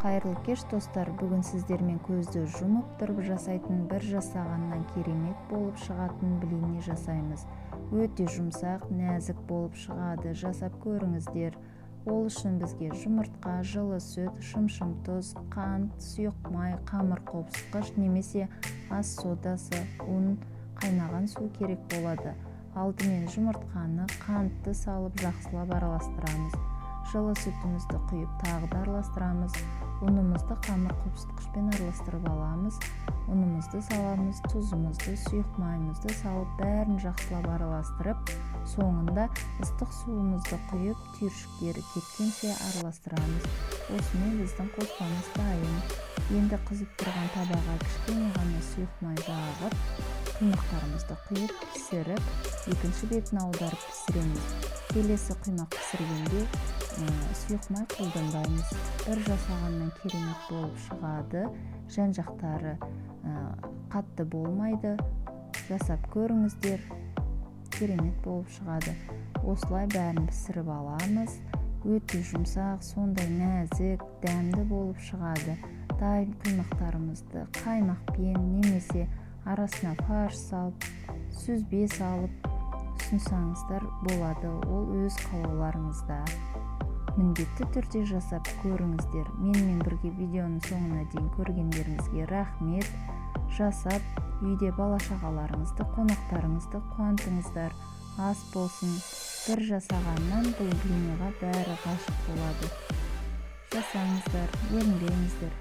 Қайырлы кеш достар, бүгін сіздермен көзді жұмып тұрып жасайтын бір жасағаннан керемет болып шығатын блини жасаймыз. Өте жұмсақ, нәзік болып шығады, жасап көріңіздер. Ол үшін бізге жұмыртқа, жылы сүт, шымшым тұз, қант, сұйық май, қамыр қопсытқыш немесе ас содасы, ұн, қайнаған су керек болады. Алдымен жұмыртқаны, қантты салып жақсылап араластырамыз. Жылы сүтімізді құйып тағы да араластырамыз. Ұнымызды қамыр қопсытқышпен араластырып аламыз. Ұнымызды саламыз, тұзымызды, сұйық майымызды салып бәрін жақсылап араластырып, соңында ыстық суымызды құйып түйіршіктері кеткенше араластырамыз. Осымен біздің қоспамыз дайын. Енді қызып тұрған табаға кішкене ғана сұйық май жағып, құймақтарымызды құйып пісіріп, екінші бетін аударып пісіреміз. Келесі құймақ пісіргенде сұйық май қолданбаймыз. Бір жасағаннан керемет болып шығады. Жан-жақтары қатты болмайды. Жасап көріңіздер. Керемет болып шығады. Осылай бәрін пісіріп аламыз. Өте жұмсақ, сондай нәзік, дәмді болып шығады. Дайын құймақтарымызды қаймақпен немесе арасына фарш салып, сүзбе салып ұсынсаңыздар болады. Ол өз қалауларыңызда. Міндетті түрде жасап көріңіздер. Менімен бірге видеоның соңына дейін көргендеріңізге рахмет. Жасап, үйде бала-шағаларыңызды, қонақтарыңызды қуантыңыздар. Ас болсын. Бір жасағаннан бұл блиниға бәрі ғашық болады. Жасаңыздар, ерінбеңіздер.